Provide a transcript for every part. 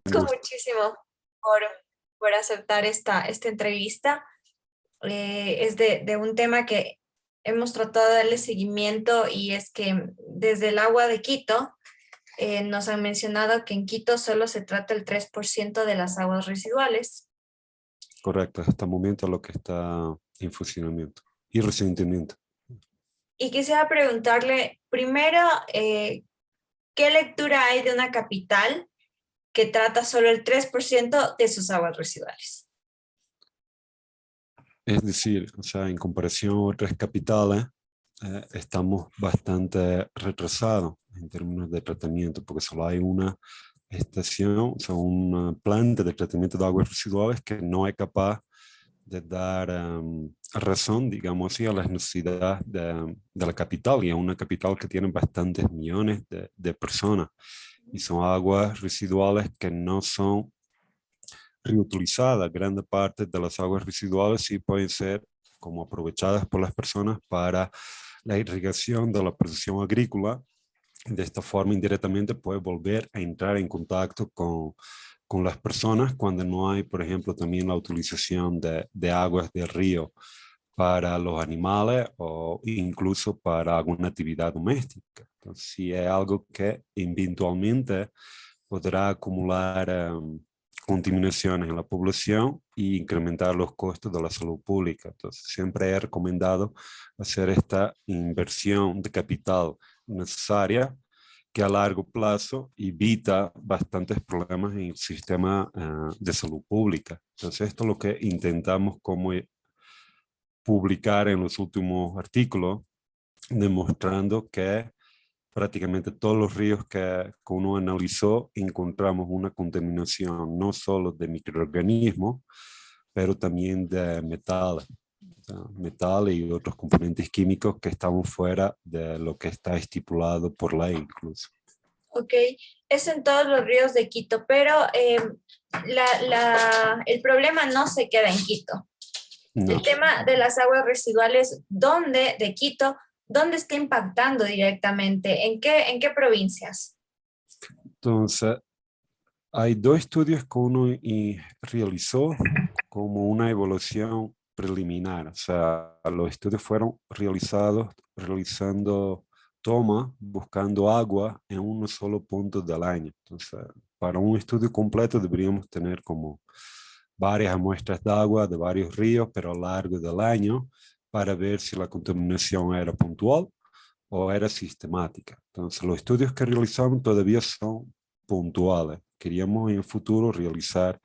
Gusto. Muchísimo por, por aceptar esta entrevista. Es de un tema que hemos tratado de darle seguimiento y es que desde el agua de Quito nos han mencionado que en Quito solo se trata el 3% de las aguas residuales. Correcto, hasta el momento lo que está en funcionamiento y resentimiento. Y quisiera preguntarle primero, ¿qué lectura hay de una capital que trata solo el 3% de sus aguas residuales? Es decir, o sea, en comparación a otras capitales, estamos bastante retrasados en términos de tratamiento, porque solo hay una estación, o sea, una planta de tratamiento de aguas residuales que no es capaz de dar razón, digamos así, a las necesidades de la capital, y a una capital que tiene bastantes millones de personas. Y son aguas residuales que no son reutilizadas. Grande parte de las aguas residuales sí pueden ser como aprovechadas por las personas para la irrigación de la producción agrícola. De esta forma, indirectamente, puede volver a entrar en contacto con las personas cuando no hay, por ejemplo, también la utilización de aguas del río para los animales o incluso para alguna actividad doméstica. Entonces, sí es algo que eventualmente podrá acumular contaminaciones en la población e incrementar los costos de la salud pública. Entonces, siempre he recomendado hacer esta inversión de capital necesaria que a largo plazo evita bastantes problemas en el sistema de salud pública. Entonces, esto es lo que intentamos como publicar en los últimos artículos, demostrando que prácticamente todos los ríos que uno analizó encontramos una contaminación no solo de microorganismos, pero también de metales, metales y otros componentes químicos que están fuera de lo que está estipulado por ley incluso. Ok, es en todos los ríos de Quito, pero el problema no se queda en Quito. No. El tema de las aguas residuales, ¿dónde de Quito, dónde está impactando directamente? ¿En qué provincias? Entonces, hay dos estudios que uno realizó como una evaluación preliminar. O sea, los estudios fueron realizados realizando tomas, buscando agua en un solo punto del año. Entonces, para un estudio completo deberíamos tener como varias muestras de agua de varios ríos, pero a lo largo del año, para ver si la contaminación era puntual o era sistemática. Entonces, los estudios que realizamos todavía son puntuales. Queríamos en el futuro realizar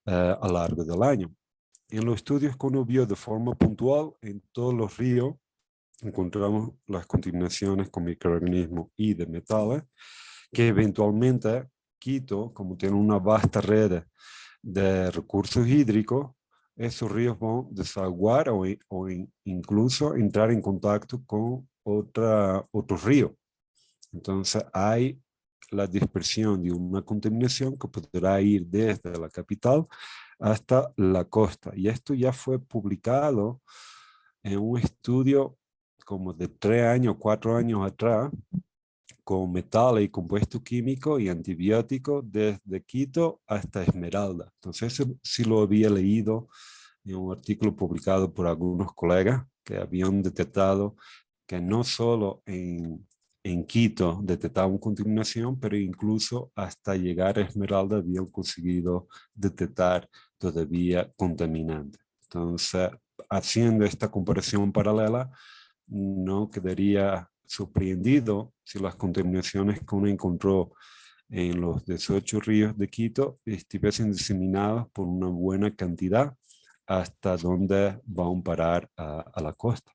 a lo largo del año. En los estudios que uno vio de forma puntual, en todos los ríos encontramos las contaminaciones con microorganismos y de metales, que eventualmente Quito, como tiene una vasta red de recursos hídricos, esos ríos van a desaguar o incluso entrar en contacto con otro río. Entonces hay la dispersión de una contaminación que podrá ir desde la capital hasta la costa. Y esto ya fue publicado en un estudio como de 3 años, 4 años atrás, con metales y compuestos químicos y antibióticos desde Quito hasta Esmeralda. Entonces, eso sí lo había leído en un artículo publicado por algunos colegas que habían detectado que no solo en Quito detectaban contaminación, pero incluso hasta llegar a Esmeralda habían conseguido detectar todavía contaminantes. Entonces, haciendo esta comparación paralela, no quedaría sorprendido si las contaminaciones que uno encontró en los 18 ríos de Quito estuviesen diseminadas por una buena cantidad hasta donde van a parar a la costa.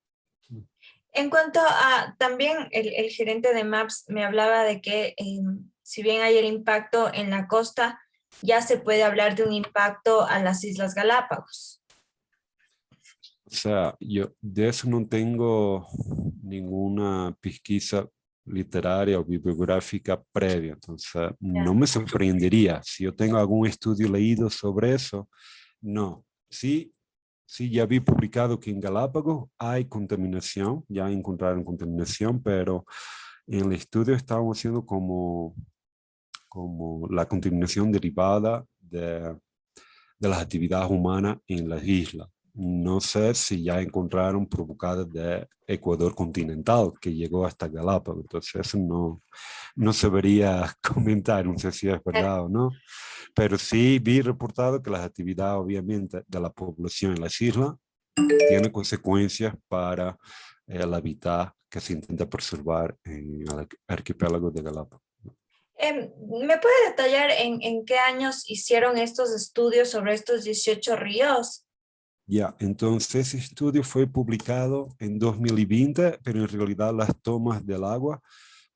En cuanto a, también el gerente de MAPS me hablaba de que si bien hay el impacto en la costa, ya se puede hablar de un impacto a las Islas Galápagos. O sea, yo de eso no tengo ninguna pesquisa literaria o bibliográfica previa, entonces no Ya. me sorprendería si yo tengo algún estudio leído sobre eso. No, sí, sí, ya vi publicado que en Galápagos hay contaminación, ya encontraron contaminación, pero En el estudio estábamos haciendo como la contaminación derivada de las actividades humanas en las islas. No sé si ya encontraron provocadas de Ecuador continental, que llegó hasta Galápagos. Entonces eso no se debería comentar, no sé si es verdad o no. Pero sí vi reportado que las actividades, obviamente, de la población en las islas tienen consecuencias para el hábitat que se intenta preservar en el archipiélago de Galápagos. ¿Me puede detallar en qué años hicieron estos estudios sobre estos 18 ríos? Ya, entonces ese estudio fue publicado en 2020, pero en realidad las tomas del agua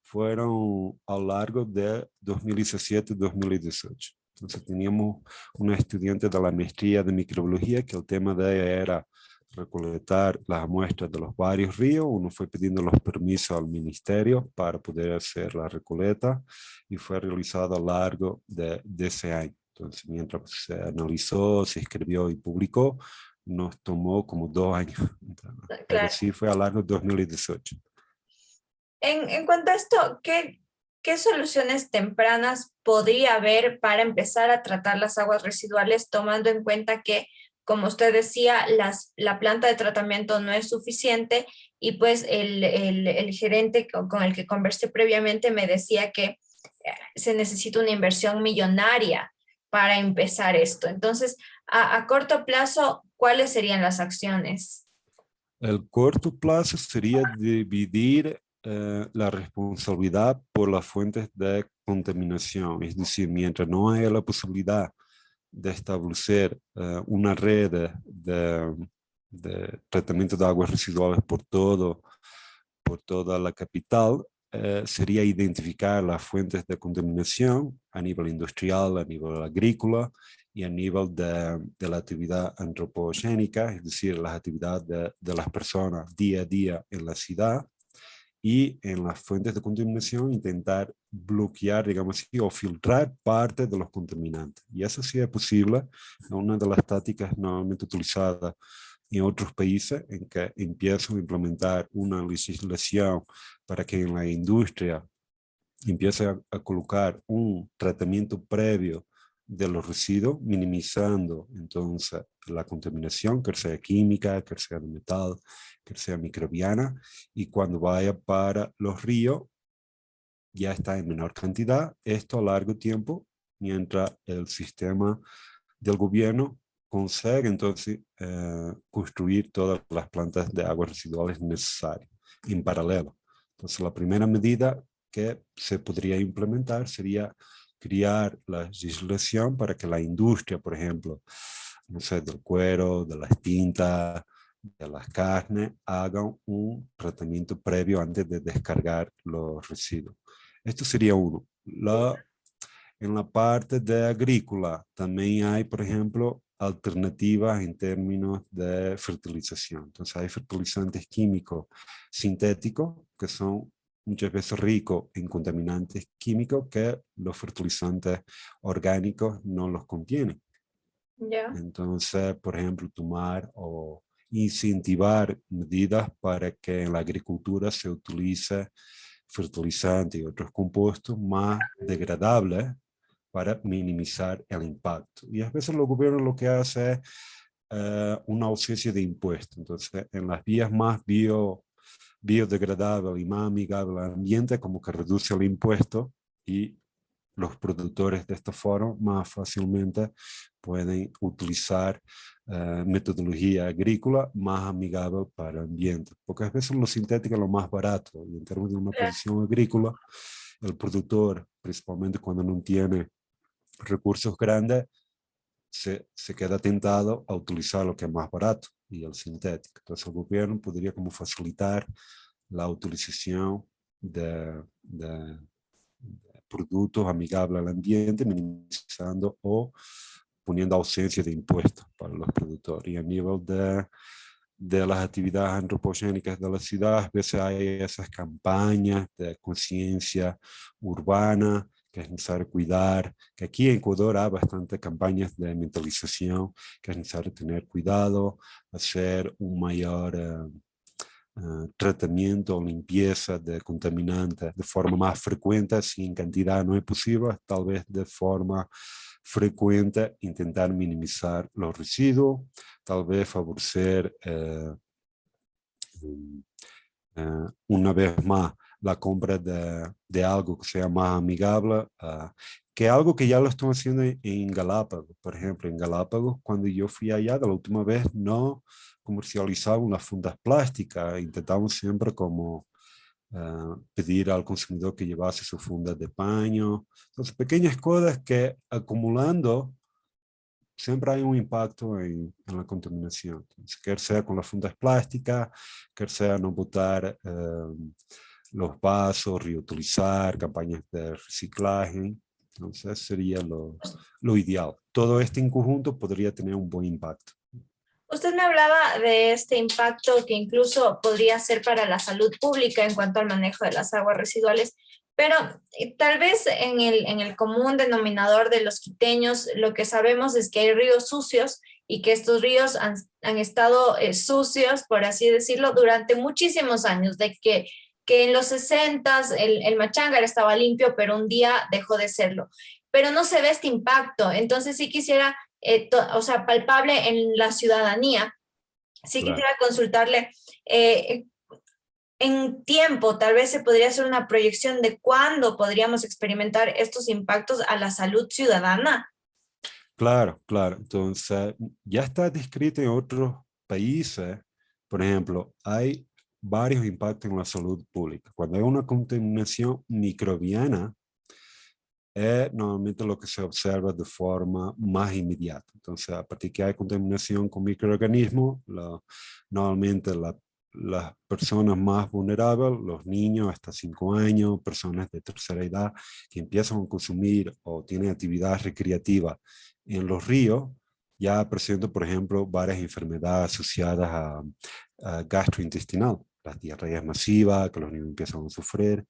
fueron a lo largo de 2017 y 2018. Entonces teníamos una estudiante de la maestría de microbiología que el tema de ella era recolectar las muestras de los varios ríos. Uno fue pidiendo los permisos al ministerio para poder hacer la recolecta y fue realizado a lo largo de ese año. Entonces, mientras se analizó, se escribió y publicó, nos tomó como 2 años, pero Claro. sí fue a lo largo de 2018. En cuanto a esto, ¿qué soluciones tempranas podría haber para empezar a tratar las aguas residuales, tomando en cuenta que, como usted decía, la planta de tratamiento no es suficiente y pues el gerente con el que conversé previamente me decía que se necesita una inversión millonaria para empezar esto? Entonces, a corto plazo, ¿cuáles serían las acciones? El corto plazo sería dividir la responsabilidad por las fuentes de contaminación, es decir, mientras no haya la posibilidad de establecer una red de tratamiento de aguas residuales por toda la capital, sería identificar las fuentes de contaminación a nivel industrial, a nivel agrícola y a nivel de la actividad antropogénica, es decir, las actividades de las personas día a día en la ciudad, y en las fuentes de contaminación intentar bloquear, digamos así, o filtrar parte de los contaminantes. Y eso sí es posible, es una de las tácticas normalmente utilizadas en otros países en que empiezan a implementar una legislación para que en la industria empiece a colocar un tratamiento previo de los residuos, minimizando entonces la contaminación, que sea química, que sea de metal, que sea microbiana, y cuando vaya para los ríos ya está en menor cantidad, esto a largo tiempo, mientras el sistema del gobierno consigue entonces construir todas las plantas de aguas residuales necesarias en paralelo. Entonces la primera medida que se podría implementar sería crear la legislación para que la industria, por ejemplo, no sé, del cuero, de las tintas, de las carnes, hagan un tratamiento previo antes de descargar los residuos. Esto sería uno. En la parte de agrícola también hay, por ejemplo, alternativas en términos de fertilización. Entonces hay fertilizantes químicos sintéticos que son muchas veces ricos en contaminantes químicos que los fertilizantes orgánicos no los contienen. Ya. Entonces, por ejemplo, tomar o incentivar medidas para que en la agricultura se utilice fertilizantes y otros compuestos más degradables para minimizar el impacto. Y a veces los gobiernos lo que hacen es una ausencia de impuestos. Entonces, en las vías más biodegradables y más amigables al ambiente, como que reduce el impuesto y los productores de esta forma más fácilmente pueden utilizar metodología agrícola más amigable para el ambiente. Porque a veces lo sintético es lo más barato y en términos de una producción agrícola, el productor, principalmente cuando no tiene recursos grandes, se queda tentado a utilizar lo que es más barato y el sintético. Entonces el gobierno podría como facilitar la utilización de productos amigables al ambiente, minimizando o poniendo ausencia de impuestos para los productores. Y a nivel de las actividades antropogénicas de la ciudad, a veces hay esas campañas de conciencia urbana que es necesario cuidar, que aquí en Ecuador hay bastantes campañas de mentalización, que es necesario tener cuidado, hacer un mayor tratamiento o limpieza de contaminantes de forma más frecuente, si en cantidad no es posible, tal vez de forma frecuente intentar minimizar los residuos, tal vez favorecer una vez más la compra de algo que sea más amigable, que algo que ya lo están haciendo en Galápagos. Por ejemplo, en Galápagos, cuando yo fui allá de la última vez, no comercializaban las fundas plásticas, intentamos siempre como pedir al consumidor que llevase sus fundas de paño. Entonces, pequeñas cosas que acumulando siempre hay un impacto en la contaminación. Entonces, quer sea con las fundas plásticas, quer sea no botar los vasos, reutilizar, campañas de reciclaje. Entonces, sería lo ideal. Todo este en conjunto podría tener un buen impacto. Usted me hablaba de este impacto que incluso podría ser para la salud pública en cuanto al manejo de las aguas residuales, pero tal vez en el común denominador de los quiteños, lo que sabemos es que hay ríos sucios y que estos ríos han estado sucios, por así decirlo, durante muchísimos años, que en los 60 el Machangar estaba limpio, pero un día dejó de serlo. Pero no se ve este impacto. Entonces sí quisiera o sea, palpable en la ciudadanía. Sí Claro. quisiera consultarle en tiempo, tal vez se podría hacer una proyección de cuándo podríamos experimentar estos impactos a la salud ciudadana. Claro, claro. Entonces, ya está descrito en otros países. Por ejemplo, hay varios impactos en la salud pública. Cuando hay una contaminación microbiana, es normalmente lo que se observa de forma más inmediata. Entonces, a partir que hay contaminación con microorganismos, normalmente las personas más vulnerables, los niños hasta 5 años, personas de tercera edad que empiezan a consumir o tienen actividad recreativa en los ríos, ya presentan, por ejemplo, varias enfermedades asociadas a gastrointestinal, las diarreas masivas que los niños empiezan a sufrir,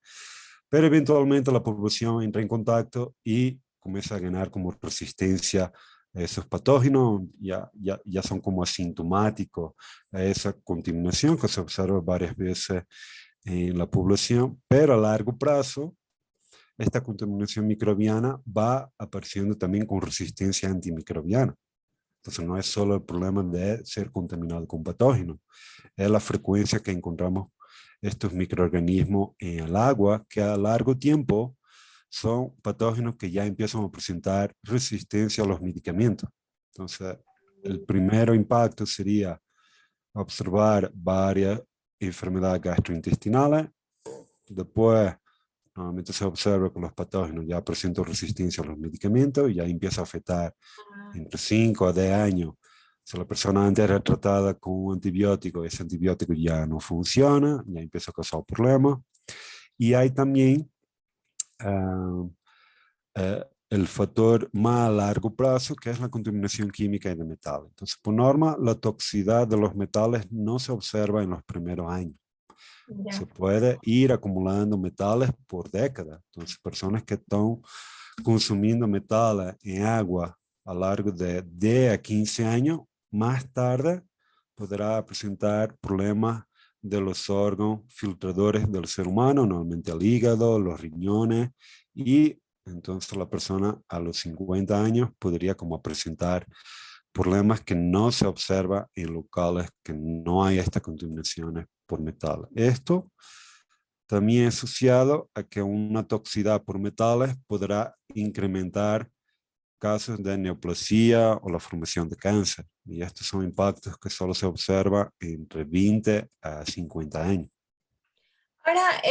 pero eventualmente la población entra en contacto y comienza a ganar como resistencia a esos patógenos, ya son como asintomáticos a esa contaminación que se observa varias veces en la población, pero a largo plazo esta contaminación microbiana va apareciendo también con resistencia antimicrobiana. Entonces no es solo el problema de ser contaminado con patógenos, es la frecuencia que encontramos estos microorganismos en el agua que a largo tiempo son patógenos que ya empiezan a presentar resistencia a los medicamentos. Entonces, el primer impacto sería observar varias enfermedades gastrointestinales. Después, normalmente se observa que los patógenos ya presentan resistencia a los medicamentos y ya empieza a afectar entre 5 a 10 años. Si la persona antes era tratada con un antibiótico, ese antibiótico ya no funciona, ya empieza a causar problemas. Y hay también el factor más a largo plazo, que es la contaminación química y de metales. Entonces, por norma, la toxicidad de los metales no se observa en los primeros años. Se Ya. puede ir acumulando metales por décadas. Entonces, personas que están consumiendo metales en agua a lo largo de 10 a 15 años, más tarde podrá presentar problemas de los órganos filtradores del ser humano, normalmente el hígado, los riñones, y entonces la persona a los 50 años podría como presentar problemas que no se observa en locales que no hay estas contaminaciones por metal. Esto también es asociado a que una toxicidad por metales podrá incrementar casos de neoplasia o la formación de cáncer. Y estos son impactos que solo se observa entre 20 a 50 años. Ahora,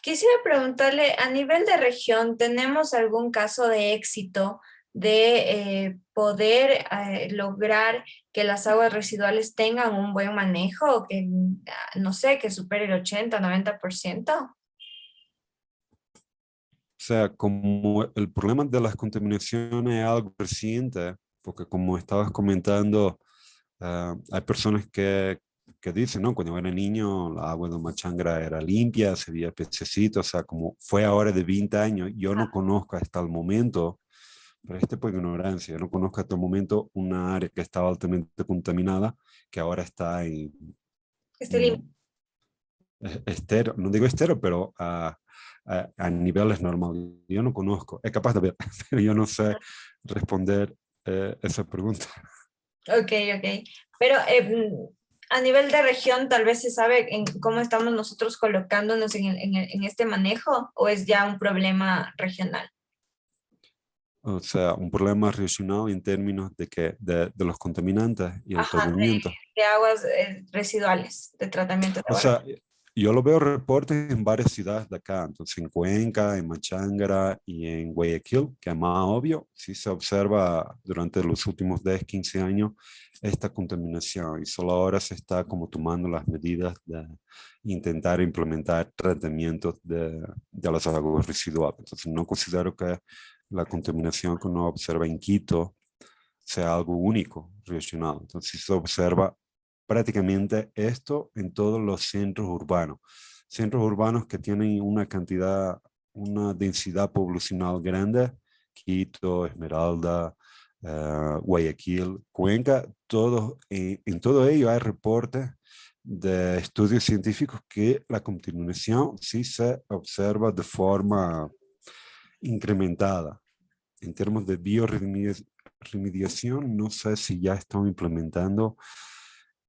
quisiera preguntarle, a nivel de región, ¿tenemos algún caso de éxito de poder lograr que las aguas residuales tengan un buen manejo, o que, no sé, que supere el 80-90%? O sea, como el problema de las contaminaciones es algo reciente, porque como estabas comentando, hay personas que dicen, ¿no? Cuando yo era niño, la agua de Machangra era limpia, se veía pececitos, o sea, como fue ahora de 20 años, yo no conozco hasta el momento, pero este por ignorancia, yo no conozco hasta el momento una área que estaba altamente contaminada, que ahora está Este limpio. en estero, no digo estero, pero a niveles normales. Yo no conozco, es capaz de ver, pero yo no sé responder esa pregunta. Ok, ok. Pero a nivel de región, tal vez se sabe en cómo estamos nosotros colocándonos en este manejo o es ya un problema regional. O sea, un problema regional en términos de, que, de los contaminantes y el Ajá, tratamiento. de aguas residuales, de tratamiento de O aguas. sea, yo lo veo reportes en varias ciudades de acá, entonces en Cuenca, en Machangra y en Guayaquil, que es más obvio, sí se observa durante los últimos 10, 15 años esta contaminación y solo ahora se está como tomando las medidas de intentar implementar tratamientos de las aguas residuales. Entonces no considero que la contaminación que uno observa en Quito sea algo único, regional. Entonces se observa prácticamente esto en todos los centros urbanos que tienen una cantidad, una densidad poblacional grande, Quito, Esmeralda, Guayaquil, Cuenca, todo, en todo ello hay reportes de estudios científicos que la contaminación sí se observa de forma incrementada. En términos de bioremediación, no sé si ya están implementando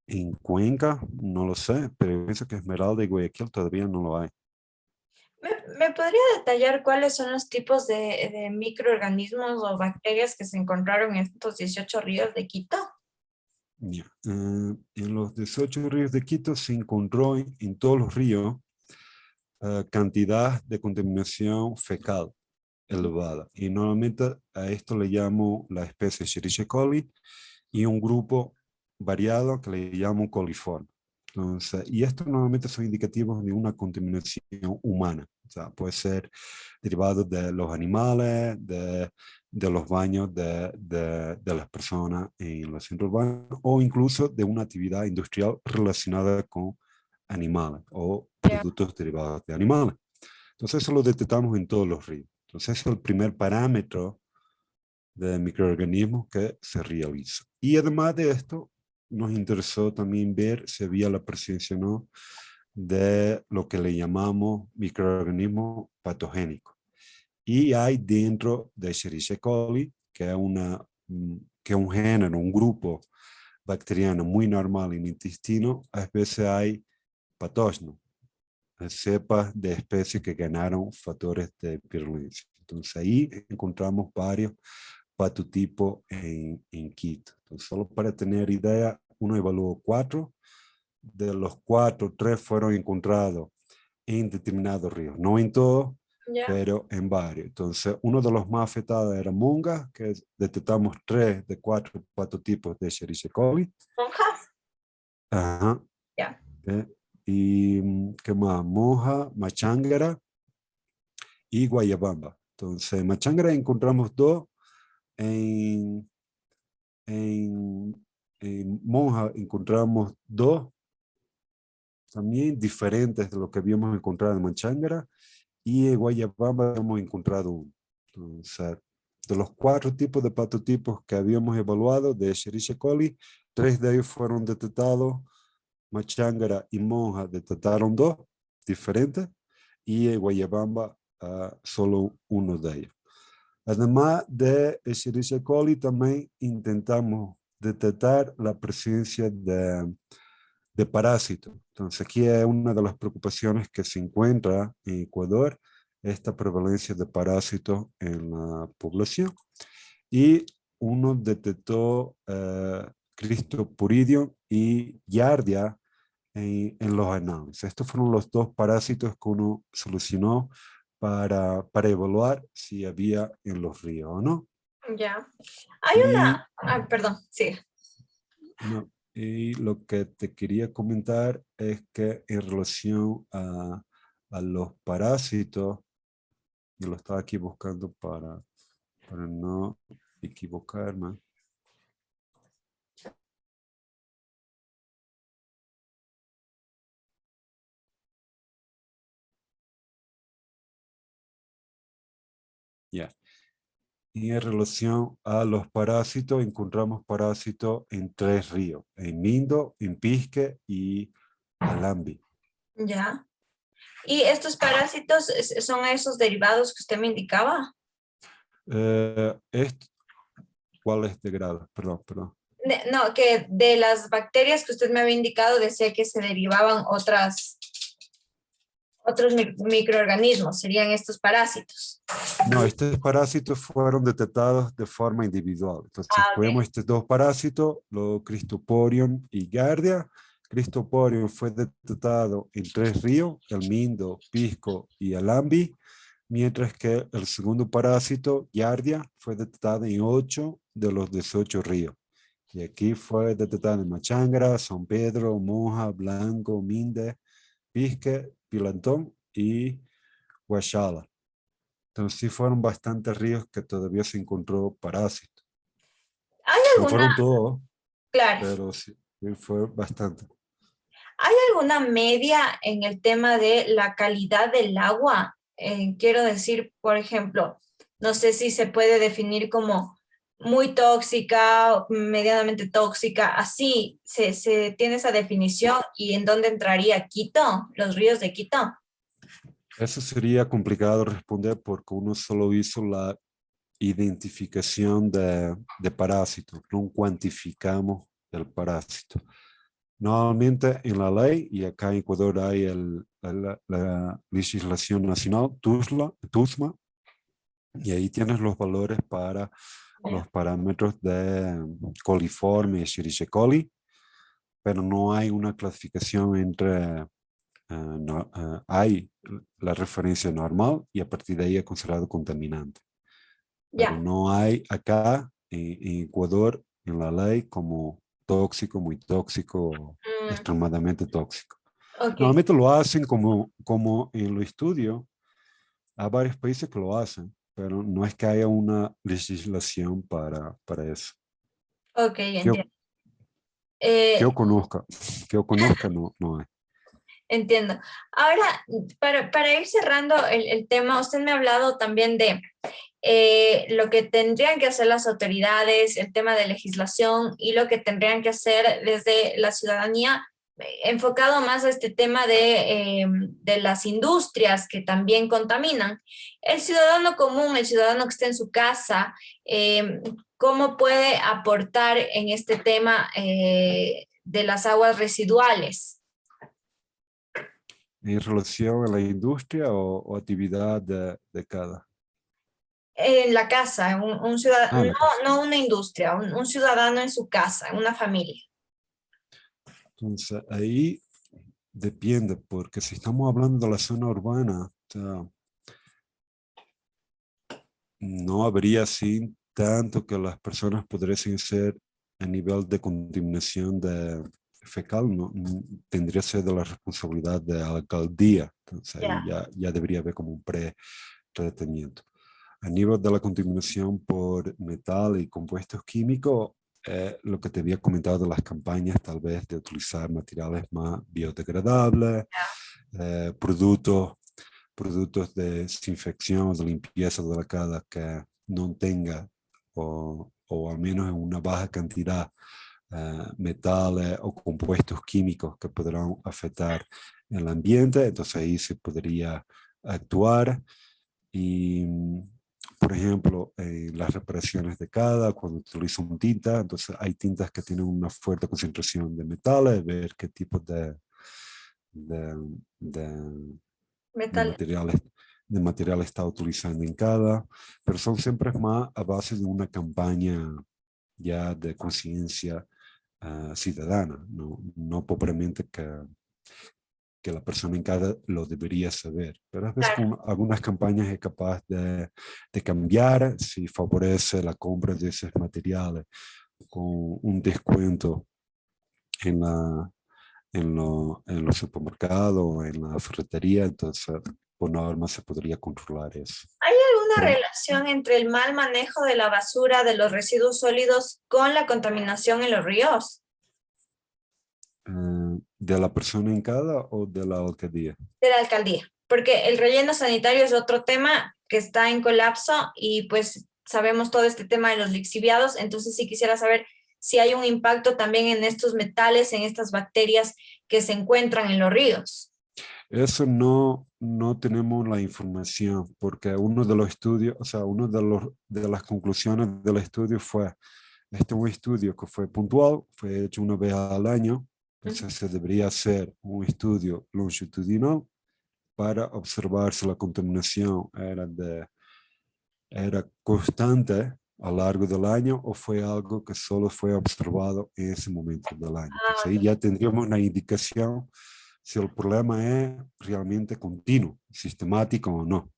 en Cuenca, no lo sé, pero pienso que Esmeralda y Guayaquil todavía no lo hay. ¿Me podría detallar cuáles son los tipos de microorganismos o bacterias que se encontraron en estos 18 ríos de Quito? Ya. En los 18 ríos de Quito se encontró en todos los ríos cantidad de contaminación fecal elevada. Y normalmente a esto le llamo la especie Escherichia coli y un grupo variado que le llamo coliforme. Entonces, y estos normalmente son indicativos de una contaminación humana. O sea, puede ser derivado de los animales, de los baños de las personas en los centros urbanos o incluso de una actividad industrial relacionada con animales o Ya. productos derivados de animales. Entonces, eso lo detectamos en todos los ríos. Entonces, es el primer parámetro de microorganismos que se realiza. Y además de esto, nos interesó también ver si había la presencia o no de lo que le llamamos microorganismos patogénicos. Y hay dentro de Escherichia coli, que es, que es un género, un grupo bacteriano muy normal en el intestino, a veces hay patógenos, cepas de especies que ganaron factores de virulencia. Entonces ahí encontramos varios patotipos en Quito. Entonces, solo para tener idea, uno evaluó 4, de los 4, 3 fueron encontrados en determinados ríos, no en todos, Ya. pero en varios. Entonces, uno de los más afectados era Monga, que detectamos 3 de 4 patotipos de Escherichia coli. ¿Monjas? Ajá. Ya. Y qué más, Moja, Machángara y Guayabamba. Entonces, en Machángara encontramos 2, en, en, en Monja encontramos 2, también diferentes de lo que habíamos encontrado en Machángara, y en Guayabamba hemos encontrado 1. Entonces, de los 4 tipos de patotipos que habíamos evaluado de Escherichia coli, 3 de ellos fueron detectados. Machángara y Monja detectaron 2 diferentes y en Guayabamba solo uno de ellos. Además de Escherichia coli, también intentamos detectar la presencia de parásitos. Entonces, aquí es una de las preocupaciones que se encuentra en Ecuador, esta prevalencia de parásitos en la población. Y uno detectó Cristoporidium y Giardia en los análisis. Estos fueron los 2 parásitos que uno solucionó para evaluar si había en los ríos o no. Ya. Hay Y, una, perdón, sí. no, y lo que te quería comentar es que en relación a los parásitos, yo lo estaba aquí buscando para no equivocarme. Ya. Y en relación a los parásitos, encontramos parásitos en 3 ríos, en Mindo, en Pisque y Alambi. Ya. ¿Y estos parásitos son esos derivados que usted me indicaba? Esto, ¿cuál es de grado? Perdón, perdón. No, que de las bacterias que usted me había indicado decía que se derivaban otros microorganismos, serían estos parásitos. No, estos parásitos fueron detectados de forma individual. Entonces, Ah, cogemos ok. estos dos parásitos, los Cristoporium y Giardia. Cristoporium fue detectado en 3 ríos, el Mindo, Pisco y Alambi, mientras que el segundo parásito, Giardia, fue detectado en 8 de los 18 ríos. Y aquí fue detectado en Machangra, San Pedro, Moja, Blanco, Minde, Pisque, Pilantón y Huachala. Entonces sí fueron bastantes ríos que todavía se encontró parásitos. ¿Hay No alguna, fueron todos, claro, pero sí, sí fue bastante. hay alguna media en el tema de la calidad del agua? Quiero decir, por ejemplo, no sé si se puede definir como muy tóxica, medianamente tóxica, así se tiene esa definición y en dónde entraría Quito, los ríos de Quito. Eso sería complicado responder porque uno solo hizo la identificación de parásitos, no cuantificamos el parásito. Normalmente en la ley, y acá en Ecuador hay la legislación nacional, TUSMA, y ahí tienes los valores para Ya. los parámetros de coliforme y Escherichia coli, pero no hay una clasificación entre, hay la referencia normal y a partir de ahí es considerado contaminante, pero Ya. no hay acá en Ecuador en la ley como tóxico, muy tóxico, Mm, extremadamente tóxico. ok, Normalmente lo hacen como en los estudios, hay varios países que lo hacen, pero no es que haya una legislación para eso. ok, Que yo, entiendo. que Eh, yo conozca, que yo conozca no hay. Entiendo. Ahora, para ir cerrando el tema, usted me ha hablado también de lo que tendrían que hacer las autoridades, el tema de legislación y lo que tendrían que hacer desde la ciudadanía, enfocado más a este tema de las industrias que también contaminan. El ciudadano común, el ciudadano que está en su casa, ¿cómo puede aportar en este tema de las aguas residuales? En relación a la industria o actividad de cada. En la casa, un ciudadano, Ah, la casa. no una industria, un ciudadano en su casa, en una familia. Entonces, ahí depende, porque si estamos hablando de la zona urbana, o sea, no habría así tanto que las personas pudiesen ser a nivel de contaminación de fecal, no, tendría que ser de la responsabilidad de la alcaldía. Entonces ahí Ya, ya debería haber como un pretratamiento. A nivel de la contaminación por metal y compuestos químicos, lo que te había comentado de las campañas, tal vez de utilizar materiales más biodegradables, productos de desinfección, de limpieza de la casa que no tenga o al menos en una baja cantidad metales o compuestos químicos que podrán afectar el ambiente, entonces ahí se podría actuar y por ejemplo, las reparaciones de cada, cuando utilizan tinta, entonces hay tintas que tienen una fuerte concentración de metales, ver qué tipo de, de de metal. materiales, de material está utilizando en cada, pero son siempre más a base de una campaña ya de conciencia ciudadana, no propiamente que la persona en cada lo debería saber, pero a veces Claro. con algunas campañas es capaz de cambiar si favorece la compra de esos materiales con un descuento en en los supermercados, en la ferretería, entonces por norma se podría controlar eso. ¿Hay alguna Pero relación entre el mal manejo de la basura, de los residuos sólidos, con la contaminación en los ríos de la persona en cada o de la alcaldía. de la alcaldía? Porque el relleno sanitario es otro tema que está en colapso y pues sabemos todo este tema de los lixiviados, entonces sí quisiera saber si hay un impacto también en estos metales, en estas bacterias que se encuentran en los ríos. Eso no tenemos la información, porque uno de los estudios, o sea, uno de las conclusiones del estudio fue, este es un estudio que fue puntual, fue hecho una vez al año, Ujú. entonces se debería hacer un estudio longitudinal para observar si la contaminación era constante a lo largo del año o fue algo que solo fue observado en ese momento del año. Entonces Ah, ahí ya tendríamos una indicación si el problema es realmente continuo, sistemático o no.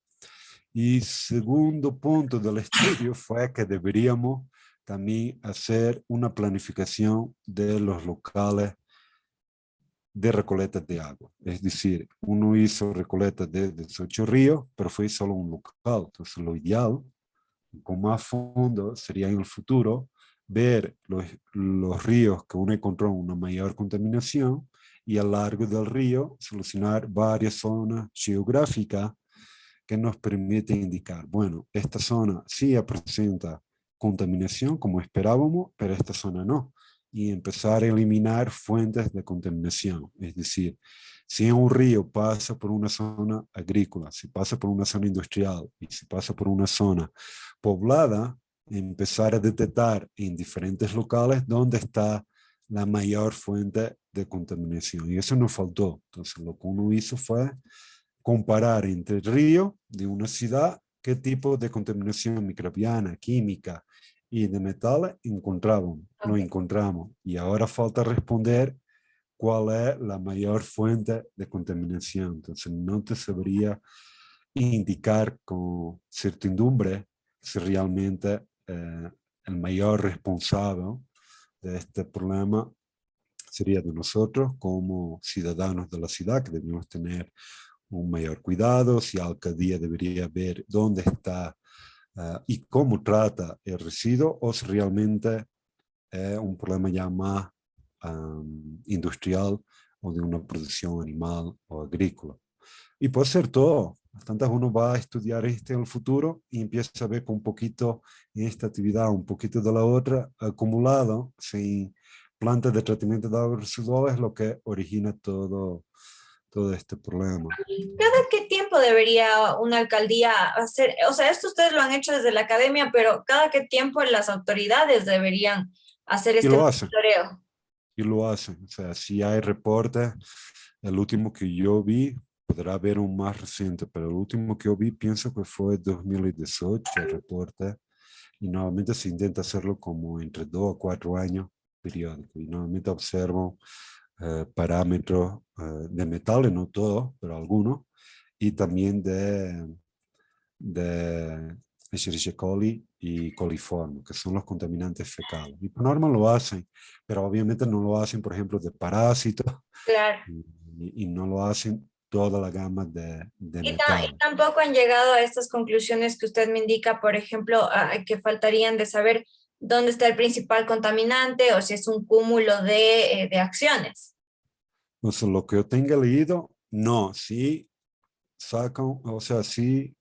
Y segundo punto del estudio fue que deberíamos también hacer una planificación de los locales de recolectas de agua. Es decir, uno hizo recolectas de 18 ríos, pero fue solo un local. Entonces lo ideal, con más fondo, sería en el futuro ver los ríos que uno encontró una mayor contaminación y a lo largo del río solucionar varias zonas geográficas que nos permiten indicar, bueno, esta zona sí presenta contaminación como esperábamos, pero esta zona no. Y empezar a eliminar fuentes de contaminación. Es decir, si un río pasa por una zona agrícola, si pasa por una zona industrial y si pasa por una zona poblada, empezar a detectar en diferentes locales dónde está la mayor fuente de contaminación. Y eso nos faltó. Entonces, lo que uno hizo fue comparar entre el río de una ciudad qué tipo de contaminación microbiana, química y de metales no ok. encontramos. Y ahora falta responder cuál es la mayor fuente de contaminación. Entonces, no te sabría indicar con certidumbre si realmente el mayor responsable de este problema sería de nosotros como ciudadanos de la ciudad, que debemos tener un mayor cuidado, si la alcaldía debería ver dónde está y cómo trata el residuo, o si realmente es un problema ya más industrial o de una producción animal o agrícola. Y puede ser todo. Tantas uno va a estudiar este en el futuro y empieza a ver con un poquito en esta actividad, un poquito de la otra, acumulado, sin plantas de tratamiento de aguas residuales, lo que origina todo este problema. ¿Cada qué tiempo debería una alcaldía hacer? O sea, esto ustedes lo han hecho desde la academia, pero ¿cada qué tiempo las autoridades deberían hacer Y este lo hacen, monitoreo? y lo hacen. O sea, si hay reportes, el último que yo vi, podrá haber un más reciente, pero el último que yo vi pienso que fue 2018, el reporte, y normalmente se intenta hacerlo como entre 2 a 4 años periódico, y normalmente observo parámetros de metales, no todos, pero algunos, y también de Escherichia coli y coliforme, que son los contaminantes fecales. Y por norma lo hacen, pero obviamente no lo hacen, por ejemplo, de parásitos Claro. y no lo hacen toda la gama de Y metales. tampoco han llegado a estas conclusiones que usted me indica, por ejemplo, que faltarían de saber dónde está el principal contaminante o si es un cúmulo de acciones. Entonces, lo que yo tenga leído, no, sí sacan, o sea, sí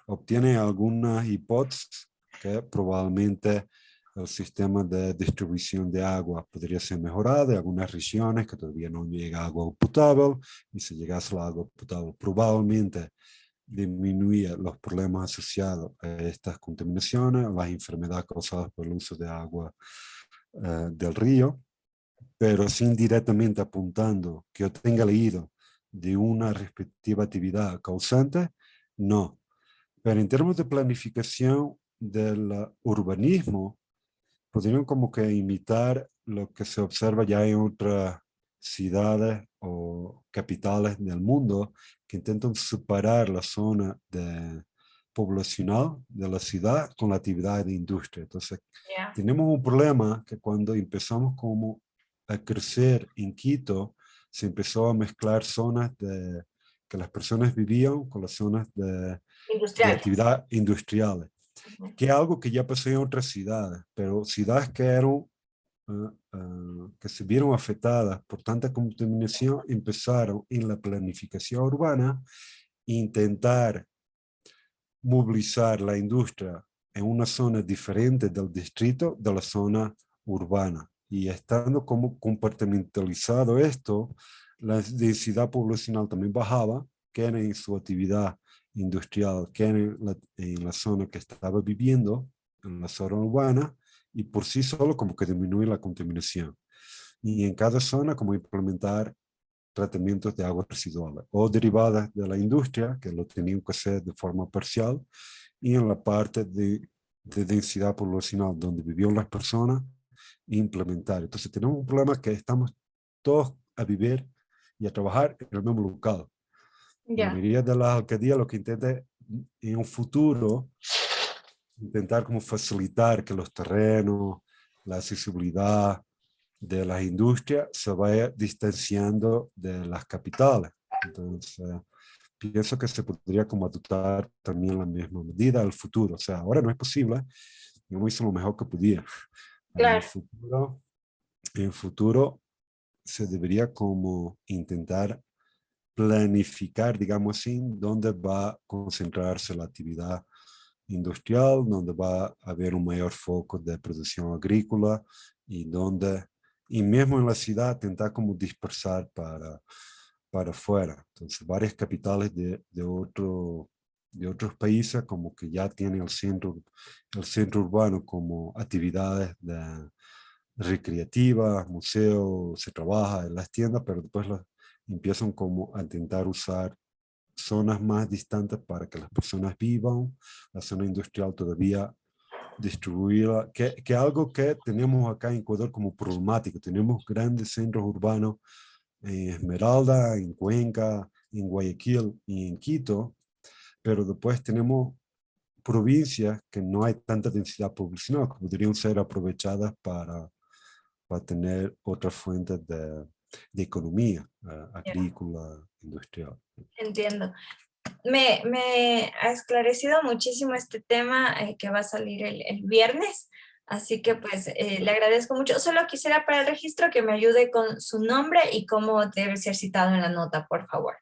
obtienen algunas hipótesis que probablemente el sistema de distribución de agua podría ser mejorado en algunas regiones que todavía no llega agua potable, y si llegase el agua potable probablemente disminuía los problemas asociados a estas contaminaciones, las enfermedades causadas por el uso de agua del río, pero sin directamente apuntando que yo tenga leído de una respectiva actividad causante, no. Pero en términos de planificación del urbanismo, podrían como que imitar lo que se observa ya en otras ciudades o capitales del mundo, que intentan separar la zona poblacional de la ciudad con la actividad de industria. Entonces, Ya. tenemos un problema que cuando empezamos como a crecer en Quito, se empezó a mezclar zonas que las personas vivían con las zonas de Industrial. actividad industriales, Ujú. que es algo que ya pasó en otras ciudades, pero ciudades que eran, que se vieron afectadas por tanta contaminación, empezaron en la planificación urbana a intentar movilizar la industria en una zona diferente del distrito de la zona urbana. Y estando como compartimentalizado esto, la densidad poblacional también bajaba, que era en su actividad industrial, que era en la zona que estaba viviendo, en la zona urbana, y por sí solo como que disminuye la contaminación. Y en cada zona como implementar tratamientos de aguas residuales o derivadas de la industria, que lo tenían que hacer de forma parcial, y en la parte de densidad poblacional donde vivían las personas, implementar. Entonces tenemos un problema que estamos todos a vivir y a trabajar en el mismo local. Y la Ya, mayoría de las alcaldías lo que intenta es, en un futuro, intentar como facilitar que los terrenos, la accesibilidad de las industrias se vaya distanciando de las capitales. Entonces, pienso que se podría como adoptar también la misma medida al futuro. O sea, ahora no es posible, yo no hice lo mejor que podía. claro, En el futuro se debería como intentar planificar, digamos así, dónde va a concentrarse la actividad industrial, dónde va a haber un mayor foco de producción agrícola y donde, y mismo en la ciudad, tentar como dispersar para afuera. Entonces, varias capitales de otros países como que ya tienen el centro urbano como actividades recreativas, museos, se trabaja en las tiendas, pero después empiezan como a intentar usar zonas más distantes para que las personas vivan, la zona industrial todavía distribuida, que algo que tenemos acá en Ecuador como problemático. Tenemos grandes centros urbanos en Esmeralda, en Cuenca, en Guayaquil y en Quito, pero después tenemos provincias que no hay tanta densidad poblacional, que podrían ser aprovechadas para tener otras fuentes de economía ya, agrícola, industrial. entiendo. Me ha esclarecido muchísimo este tema que va a salir el viernes, así que pues le agradezco mucho. Solo quisiera para el registro que me ayude con su nombre y cómo debe ser citado en la nota, por favor.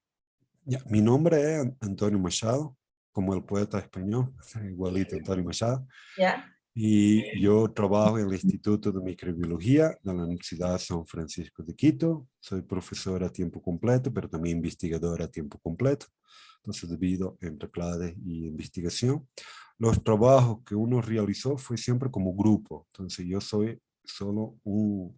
Ya, mi nombre es Antonio Machado, como el poeta español, igualito Antonio Machado, ¿Ya? y yo trabajo en el Instituto de Microbiología de la Universidad San Francisco de Quito. Soy profesor a tiempo completo, pero también investigador a tiempo completo. Entonces, debido entre clases y investigación, los trabajos que uno realizó fue siempre como grupo. Entonces, yo soy solo un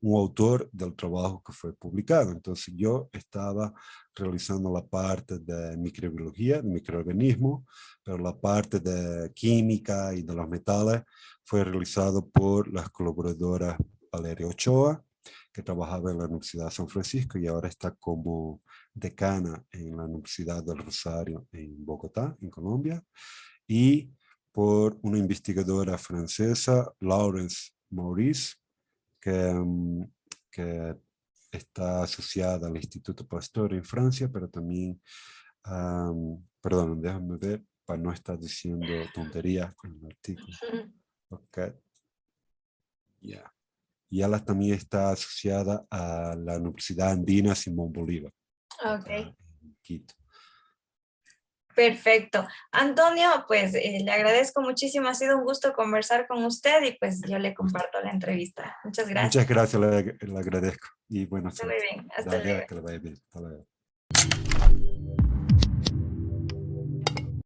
autor del trabajo que fue publicado. Entonces yo estaba realizando la parte de microbiología, de microorganismos, pero la parte de química y de los metales fue realizado por las colaboradoras Valeria Ochoa, que trabajaba en la Universidad de San Francisco y ahora está como decana en la Universidad del Rosario en Bogotá, en Colombia, y por una investigadora francesa, Laurence Maurice, que, que está asociada al Instituto Pasteur en Francia, pero también, perdón, déjame ver para no estar diciendo tonterías en el artículo. Ok, ya. Yeah. Y ella también está asociada a la Universidad Andina Simón Bolívar, Ok, acá en Quito. perfecto. Antonio, pues le agradezco muchísimo, ha sido un gusto conversar con usted y pues yo le comparto la entrevista. Muchas gracias. Muchas gracias, le agradezco. Y buena Está muy suerte. bien, hasta Dale, luego. que le vaya bien. Hasta luego.